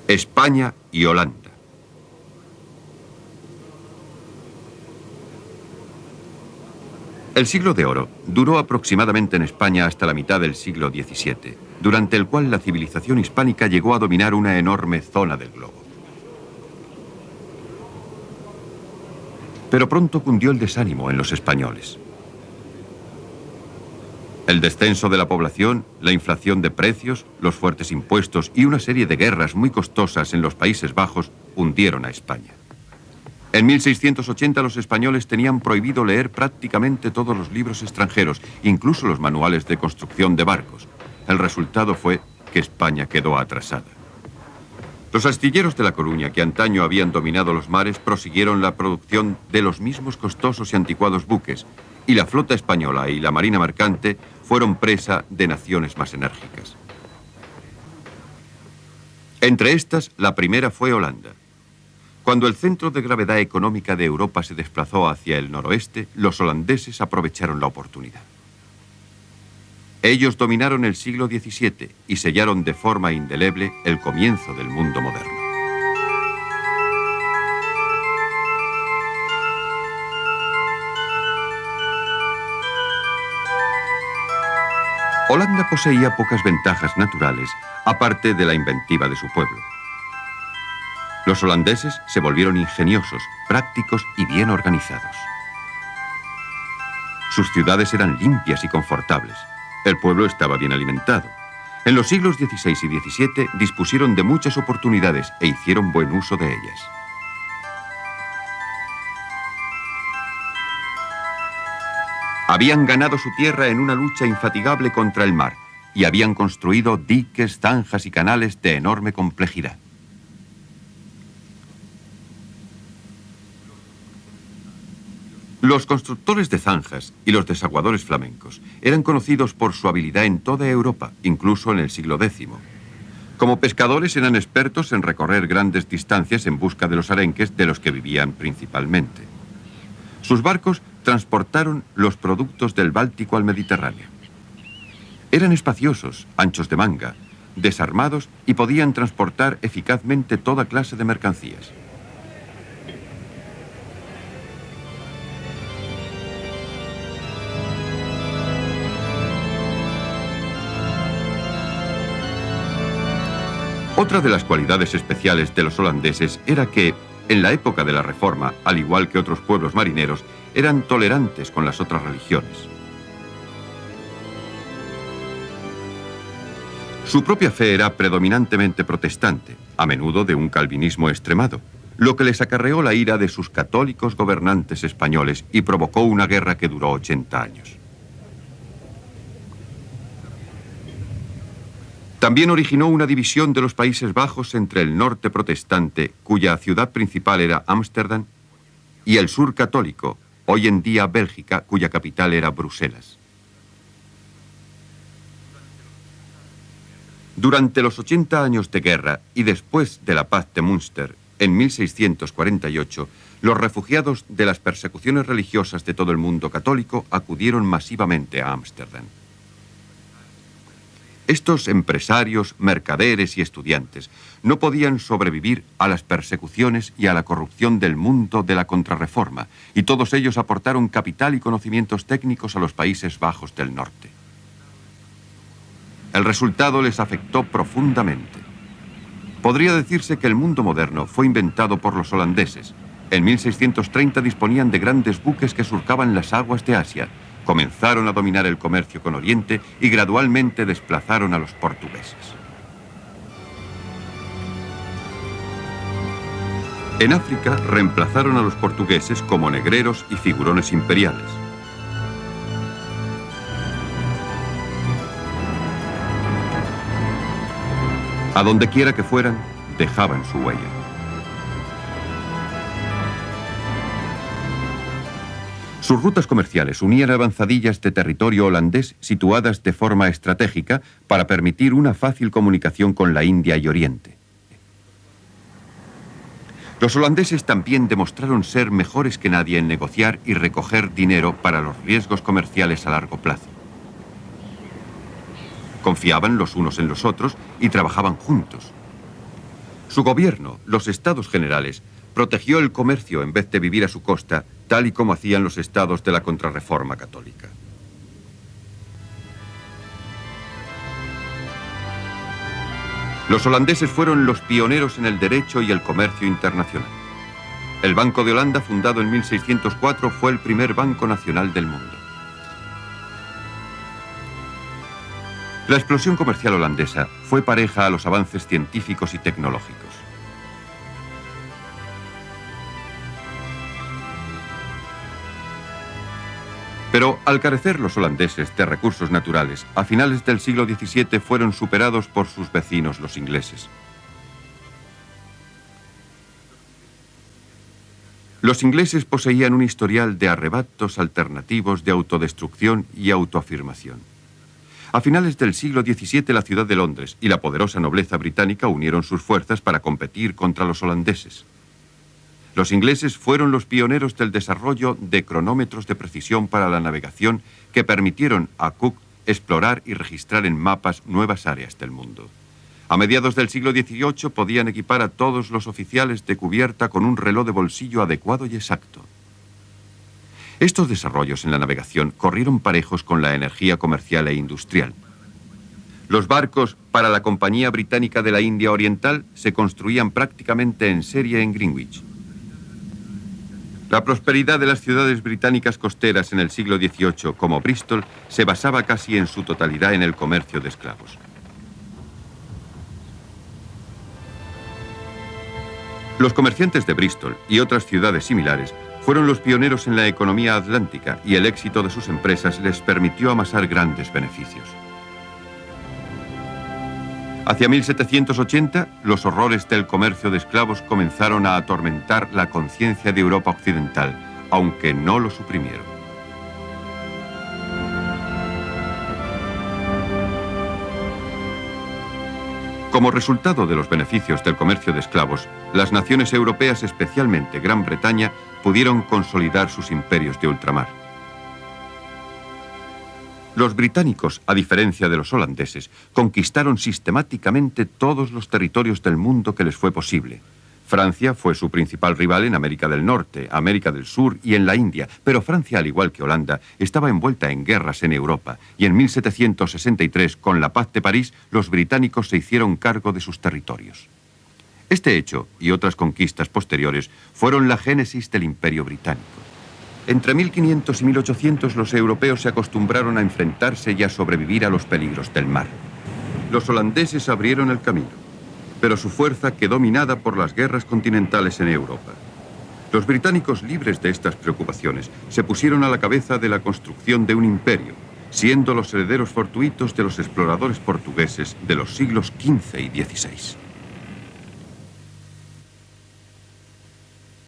España y Holanda. El siglo de oro duró aproximadamente en España hasta la mitad del siglo XVII, durante el cual la civilización hispánica llegó a dominar una enorme zona del globo. Pero pronto cundió el desánimo en los españoles. El descenso de la población, la inflación de precios, los fuertes impuestos y una serie de guerras muy costosas en los Países Bajos hundieron a España. En 1680 los españoles tenían prohibido leer prácticamente todos los libros extranjeros, incluso los manuales de construcción de barcos. El resultado fue que España quedó atrasada. Los astilleros de La Coruña, que antaño habían dominado los mares, prosiguieron la producción de los mismos costosos y anticuados buques, y la flota española y la marina mercante fueron presa de naciones más enérgicas. Entre estas, la primera fue Holanda. Cuando el centro de gravedad económica de Europa se desplazó hacia el noroeste, los holandeses aprovecharon la oportunidad. Ellos dominaron el siglo XVII y sellaron de forma indeleble el comienzo del mundo moderno. Holanda poseía pocas ventajas naturales, aparte de la inventiva de su pueblo. Los holandeses se volvieron ingeniosos, prácticos y bien organizados. Sus ciudades eran limpias y confortables. El pueblo estaba bien alimentado. En los siglos XVI y XVII dispusieron de muchas oportunidades e hicieron buen uso de ellas. Habían ganado su tierra en una lucha infatigable contra el mar y habían construido diques, zanjas y canales de enorme complejidad. Los constructores de zanjas y los desaguadores flamencos eran conocidos por su habilidad en toda Europa, incluso en el siglo X. Como pescadores eran expertos en recorrer grandes distancias en busca de los arenques de los que vivían principalmente. Sus barcos transportaron los productos del Báltico al Mediterráneo. Eran espaciosos, anchos de manga, desarmados y podían transportar eficazmente toda clase de mercancías. Otra de las cualidades especiales de los holandeses era que, en la época de la Reforma, al igual que otros pueblos marineros, eran tolerantes con las otras religiones. Su propia fe era predominantemente protestante, a menudo de un calvinismo extremado, lo que les acarreó la ira de sus católicos gobernantes españoles y provocó una guerra que duró 80 años. También originó una división de los Países Bajos entre el norte protestante, cuya ciudad principal era Ámsterdam, y el sur católico, hoy en día Bélgica, cuya capital era Bruselas. Durante los 80 años de guerra y después de la paz de Münster, en 1648, los refugiados de las persecuciones religiosas de todo el mundo católico acudieron masivamente a Ámsterdam. Estos empresarios, mercaderes y estudiantes no podían sobrevivir a las persecuciones y a la corrupción del mundo de la Contrarreforma, y todos ellos aportaron capital y conocimientos técnicos a los Países Bajos del norte. El resultado les afectó profundamente. Podría decirse que el mundo moderno fue inventado por los holandeses. En 1630 disponían de grandes buques que surcaban las aguas de Asia. Comenzaron a dominar el comercio con Oriente y gradualmente desplazaron a los portugueses. En África reemplazaron a los portugueses como negreros y figurones imperiales. A donde quiera que fueran, dejaban su huella. Sus rutas comerciales unían avanzadillas de territorio holandés situadas de forma estratégica para permitir una fácil comunicación con la India y Oriente. Los holandeses también demostraron ser mejores que nadie en negociar y recoger dinero para los riesgos comerciales a largo plazo. Confiaban los unos en los otros y trabajaban juntos. Su gobierno, los Estados Generales, protegió el comercio en vez de vivir a su costa, tal y como hacían los estados de la Contrarreforma católica. Los holandeses fueron los pioneros en el derecho y el comercio internacional. El Banco de Holanda, fundado en 1604, fue el primer banco nacional del mundo. La explosión comercial holandesa fue pareja a los avances científicos y tecnológicos. Pero al carecer los holandeses de recursos naturales, a finales del siglo XVII fueron superados por sus vecinos los ingleses. Los ingleses poseían un historial de arrebatos alternativos de autodestrucción y autoafirmación. A finales del siglo XVII la ciudad de Londres y la poderosa nobleza británica unieron sus fuerzas para competir contra los holandeses. Los ingleses fueron los pioneros del desarrollo de cronómetros de precisión para la navegación que permitieron a Cook explorar y registrar en mapas nuevas áreas del mundo. A mediados del siglo XVIII podían equipar a todos los oficiales de cubierta con un reloj de bolsillo adecuado y exacto. Estos desarrollos en la navegación corrieron parejos con la energía comercial e industrial. Los barcos para la Compañía Británica de la India Oriental se construían prácticamente en serie en Greenwich. La prosperidad de las ciudades británicas costeras en el siglo XVIII, como Bristol, se basaba casi en su totalidad en el comercio de esclavos. Los comerciantes de Bristol y otras ciudades similares fueron los pioneros en la economía atlántica y el éxito de sus empresas les permitió amasar grandes beneficios. Hacia 1780, los horrores del comercio de esclavos comenzaron a atormentar la conciencia de Europa occidental, aunque no lo suprimieron. Como resultado de los beneficios del comercio de esclavos, las naciones europeas, especialmente Gran Bretaña, pudieron consolidar sus imperios de ultramar. Los británicos, a diferencia de los holandeses, conquistaron sistemáticamente todos los territorios del mundo que les fue posible. Francia fue su principal rival en América del Norte, América del Sur y en la India, pero Francia, al igual que Holanda, estaba envuelta en guerras en Europa, y en 1763, con la Paz de París, los británicos se hicieron cargo de sus territorios. Este hecho, y otras conquistas posteriores, fueron la génesis del Imperio Británico. Entre 1500 y 1800 los europeos se acostumbraron a enfrentarse y a sobrevivir a los peligros del mar. Los holandeses abrieron el camino, pero su fuerza quedó minada por las guerras continentales en Europa. Los británicos, libres de estas preocupaciones, se pusieron a la cabeza de la construcción de un imperio, siendo los herederos fortuitos de los exploradores portugueses de los siglos XV y XVI.